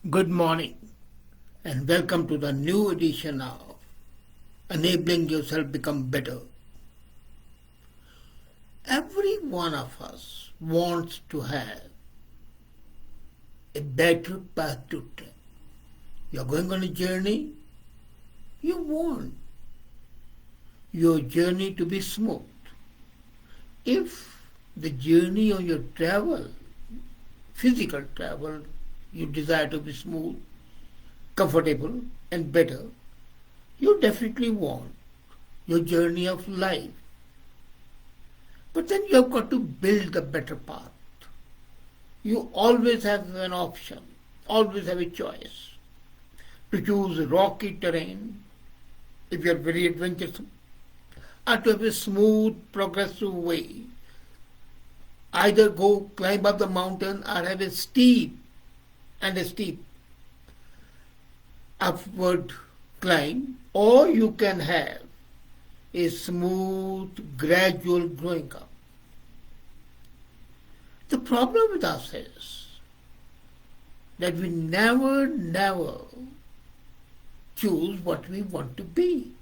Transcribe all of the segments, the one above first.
Good morning and welcome to the new edition of Enabling Yourself Become Better. Every one of us wants to have a better path to take. You're going on a journey, you want your journey to be smooth. If the journey or your travel, physical travel, you desire to be smooth, comfortable and better, you definitely want your journey of life. But then you have got to build the better path. You always have an option, always have a choice to choose rocky terrain if you are very adventuresome, or to have a smooth, progressive way. Either go climb up the mountain or have a steep upward climb, or you can have a smooth, gradual growing up. The problem with us is that we never choose what we want to be.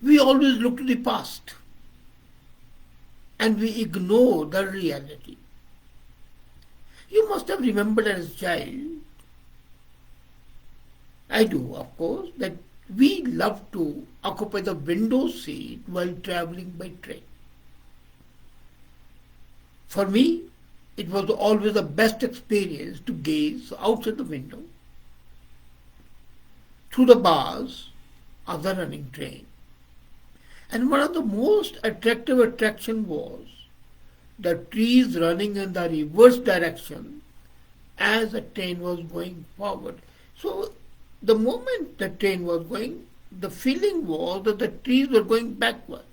We always look to the past and we ignore the reality. You must have remembered as a child, I do of course, that we love to occupy the window seat while traveling by train. For me, it was always the best experience to gaze outside the window through the bars of the running train. And one of the most attractive attraction was the trees running in the reverse direction as the train was going forward. So the moment the train was going, the feeling was that the trees were going backward.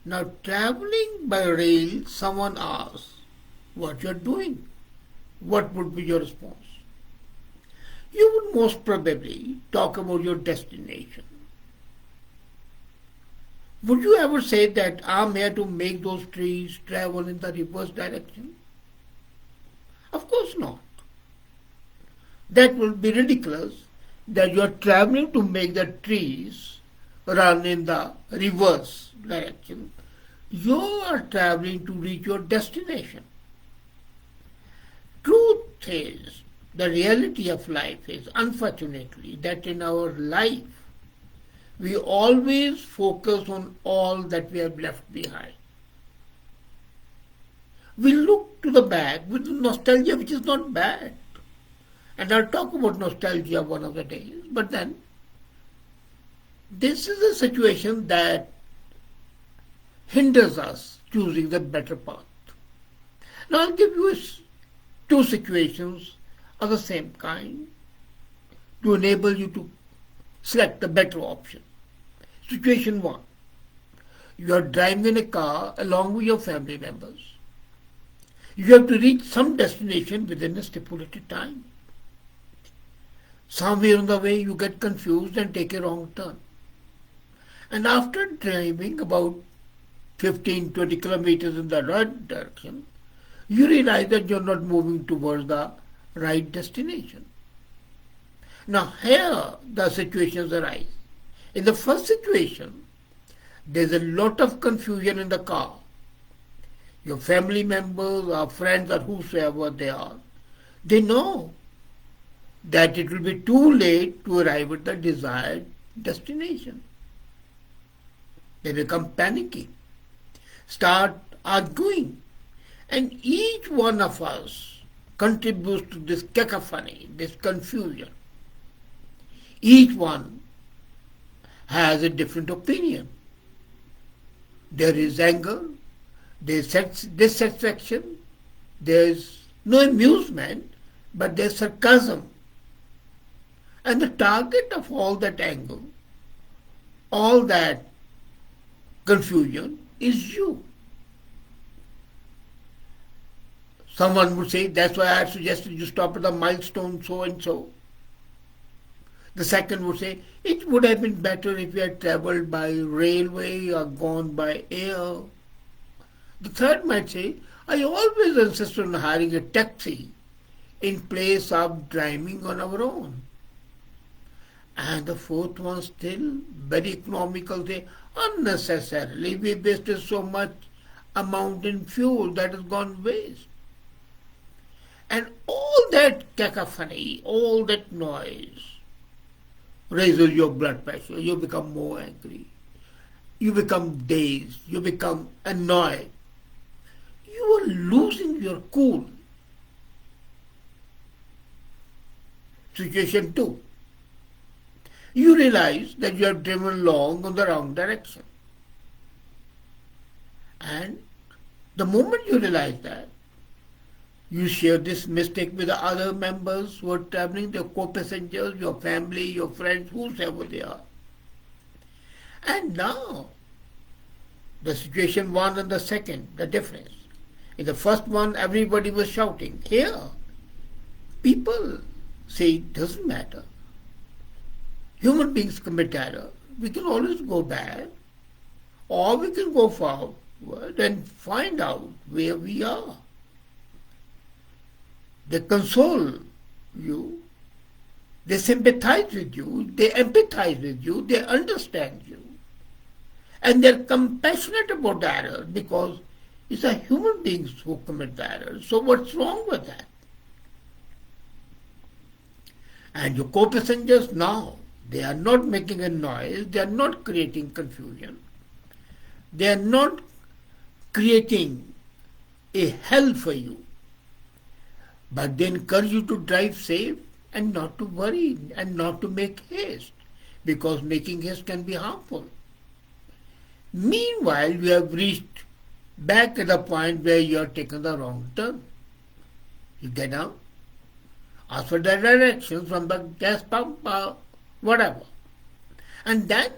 Now traveling by rail, someone asks what you're doing. What would be your response? You would most probably talk about your destination. Would you ever say that I'm here to make those trees travel in the reverse direction? Of course not. That would be ridiculous that you are traveling to make the trees run in the reverse direction. You are traveling to reach your destination. Truth is, the reality of life is unfortunately that in our life we always focus on all that we have left behind. We look to the back with nostalgia, which is not bad. And I'll talk about nostalgia one of the days. But then, this is a situation that hinders us choosing the better path. Now I'll give you two situations of the same kind to enable you to select the better option. Situation 1. You are driving in a car along with your family members. You have to reach some destination within a stipulated time. Somewhere on the way you get confused and take a wrong turn. And after driving about 15-20 kilometers in the right direction, you realize that you're not moving towards the right destination. Now here the situations arise. In the first situation, there's a lot of confusion in the car. Your family members or friends or whosoever they are, they know that it will be too late to arrive at the desired destination. They become panicky, start arguing, and each one of us contributes to this cacophony, this confusion. Each one has a different opinion. There is anger, there is dissatisfaction, there is no amusement, but there is sarcasm. And the target of all that anger, all that confusion is you. Someone would say, that's why I suggested you stop at the milestone so and so. The second would say, it would have been better if we had travelled by railway or gone by air. The third might say, I always insist on hiring a taxi in place of driving on our own. And the fourth one still very economical. They unnecessarily we wasted so much amount in fuel that has gone waste. And all that cacophony, all that noise raises your blood pressure. You become more angry. You become dazed. You become annoyed. You are losing your cool. Situation 2. You realize that you have driven along on the wrong direction. And the moment you realize that, you share this mistake with the other members who are traveling, your co-passengers, your family, your friends, whoever they are. And now, the situation 1 and the second, the difference. In the first one, everybody was shouting. Here, people say it doesn't matter. Human beings commit error. We can always go back, or we can go forward and find out where we are. They console you, they sympathize with you, they empathize with you, they understand you. And they're compassionate about the error because it's a human beings who commit the error. So what's wrong with that? And your co-passengers now, they are not making a noise, they are not creating confusion, they are not creating a hell for you. But they encourage you to drive safe and not to worry and not to make haste, because making haste can be harmful. Meanwhile, you have reached back at the point where you are taken the wrong turn. You get out, ask for the directions from the gas pump or whatever, and then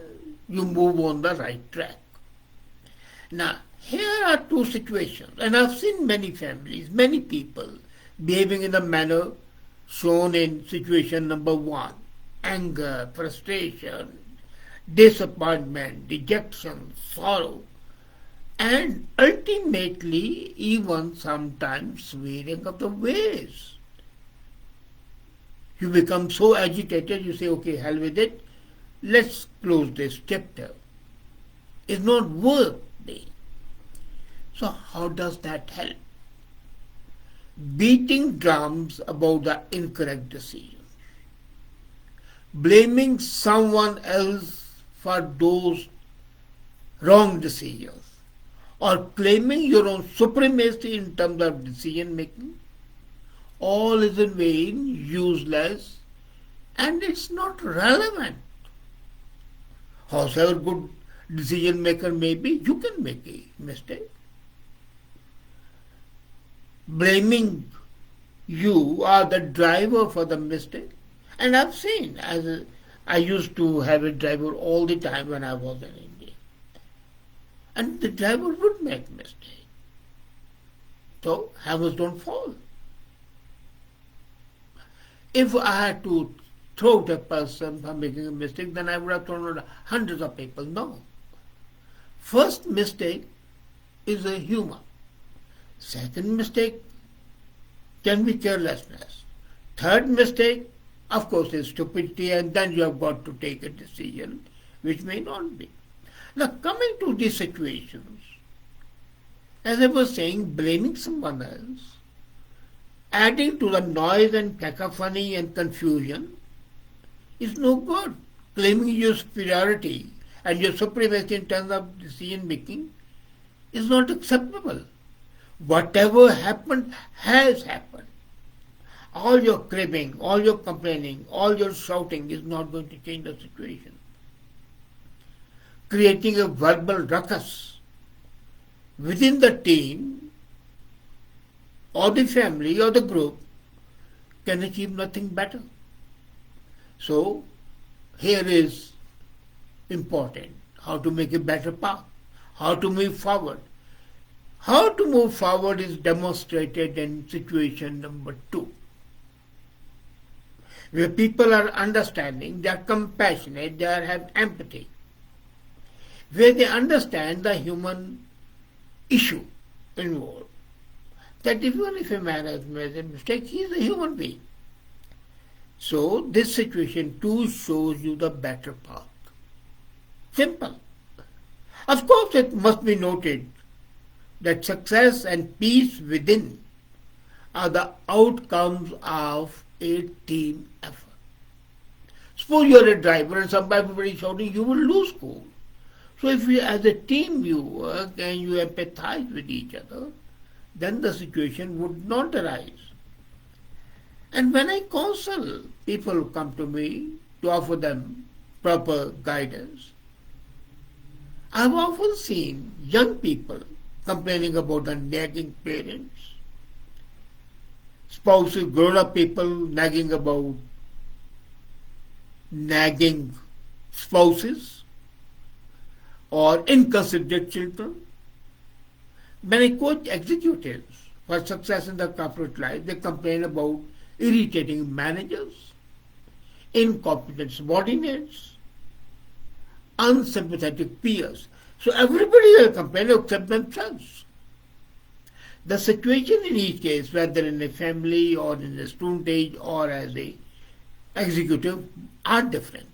you move on the right track. Now, here are two situations, and I've seen many families, many people behaving in the manner shown in situation number 1. Anger, frustration, disappointment, dejection, sorrow, and ultimately even sometimes swearing of the ways. You become so agitated, you say, okay, hell with it, let's close this chapter. It's not worthy. So how does that help? Beating drums about the incorrect decision, blaming someone else for those wrong decisions, or claiming your own supremacy in terms of decision making, all is in vain, useless, and it's not relevant. However good decision maker may be, you can make a mistake. Blaming you are the driver for the mistake. And I've seen, I used to have a driver all the time when I was in India. And the driver would make mistakes. So hammers don't fall. If I had to throw at a person for making a mistake, then I would have thrown at hundreds of people. No. First mistake is a humor. Second mistake can be carelessness. Third mistake, of course, is stupidity, and then you have got to take a decision which may not be. Now, coming to these situations, as I was saying, blaming someone else, adding to the noise and cacophony and confusion is no good. Claiming your superiority and your supremacy in terms of decision making is not acceptable. Whatever happened has happened. All your cribbing, all your complaining, all your shouting is not going to change the situation. Creating a verbal ruckus within the team or the family or the group can achieve nothing better. So here is important, how to make a better path, how to move forward. How to move forward is demonstrated in situation number 2, where people are understanding, they are compassionate, they have empathy, where they understand the human issue involved, that even if a man has made a mistake, he is a human being. So this situation too shows you the better path. Simple. Of course, it must be noted that success and peace within are the outcomes of a team effort. Suppose you are a driver and somebody everybody is shouting, you will lose cool. So if you, as a team you work and you empathize with each other, then the situation would not arise. And when I counsel people who come to me to offer them proper guidance, I've often seen young people complaining about the nagging parents, spouses, grown-up people nagging about nagging spouses or inconsiderate children. When I coach executives for success in the corporate life, they complain about irritating managers, incompetent subordinates, unsympathetic peers. So everybody will complain except themselves. The situation in each case, whether in a family or in a student age or as a executive, are different.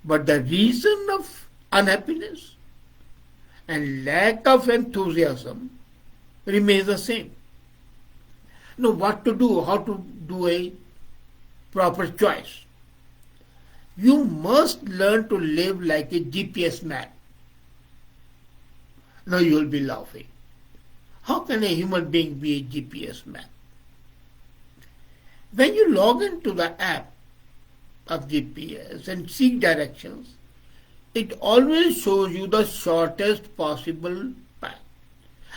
But the reason of unhappiness and lack of enthusiasm remains the same. Now, what to do, how to do a proper choice? You must learn to live like a GPS map. Now you will be laughing. How can a human being be a GPS map? When you log into the app of GPS and seek directions, it always shows you the shortest possible path.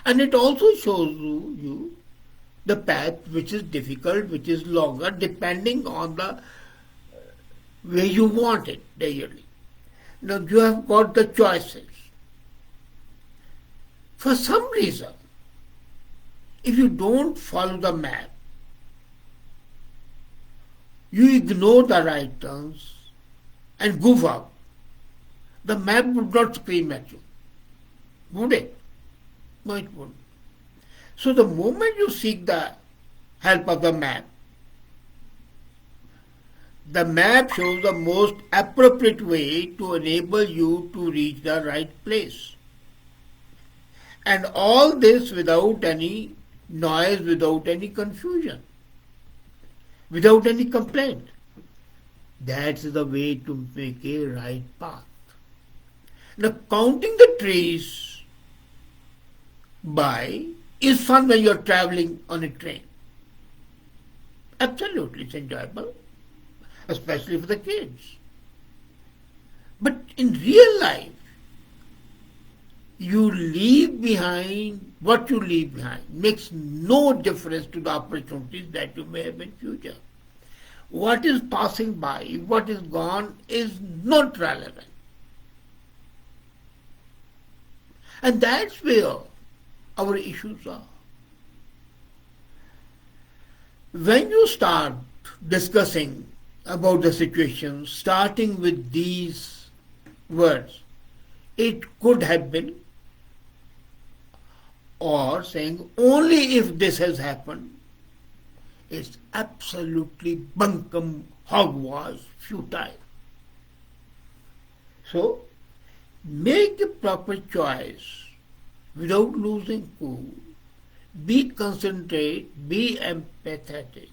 And it also shows you the path which is difficult, which is longer, depending on the way you want it daily. Now you have got the choices. For some reason, if you don't follow the map, you ignore the right turns and goof up, the map would not scream at you, would it? No, it wouldn't. So the moment you seek the help of the map shows the most appropriate way to enable you to reach the right place. And all this without any noise, without any confusion, without any complaint. That's the way to make a right path. Now, counting the trees by is fun when you're traveling on a train. Absolutely, it's enjoyable, especially for the kids. But in real life, you leave behind what you leave behind makes no difference to the opportunities that you may have in future. What is passing by, what is gone is not relevant. And that's where our issues are. When you start discussing about the situation, starting with these words, it could have been, or saying only if this has happened, it's absolutely bunkum, hogwash, futile. So, make a proper choice without losing cool. Be concentrate, be empathetic,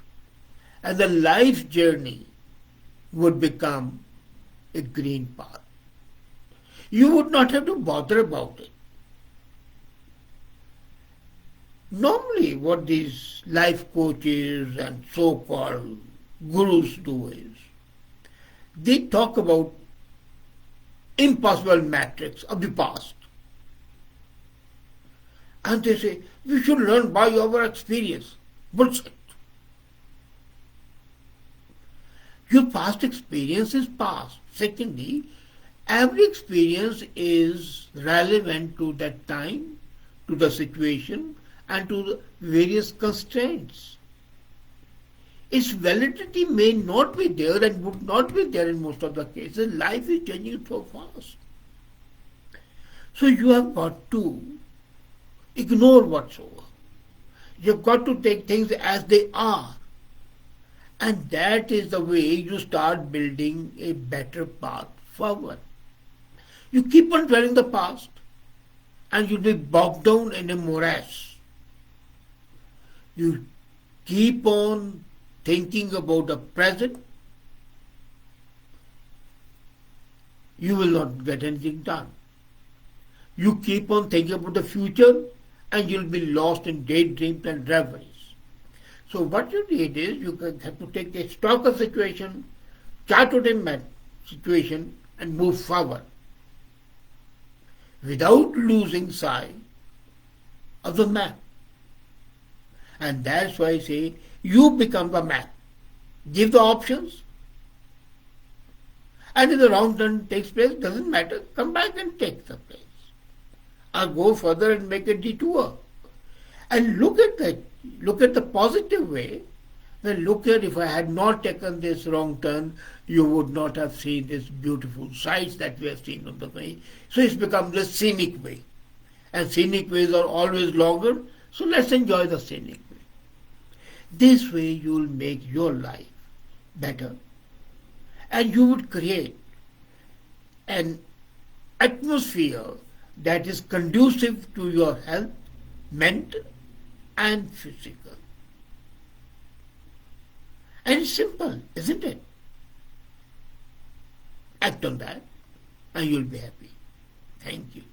and the life journey would become a green path. You would not have to bother about it. Normally, what these life coaches and so-called gurus do is, they talk about impossible metrics of the past. And they say, we should learn by our experience. Bullshit. Your past experience is past. Secondly, every experience is relevant to that time, to the situation, and to the various constraints. Its validity may not be there and would not be there in most of the cases. Life is changing so fast. So you have got to ignore what's over. You've got to take things as they are. And that is the way you start building a better path forward. You keep on dwelling the past and you'll be bogged down in a morass. You keep on thinking about the present, you will not get anything done. You keep on thinking about the future and you'll be lost in daydreams and reveries. So what you need is you have to take a stock of situation, chart out a situation and move forward without losing sight of the map. And that's why I say you become the map. Give the options. And if the wrong turn takes place, doesn't matter. Come back and take the place. Or go further and make a detour. And look at the positive way. Then look at, if I had not taken this wrong turn, you would not have seen these beautiful sights that we have seen on the way. So it's become the scenic way. And scenic ways are always longer, so let's enjoy the scenic way. This way you will make your life better. And you would create an atmosphere that is conducive to your health, mental and physical. And it's simple, isn't it? Act on that and you'll be happy. Thank you.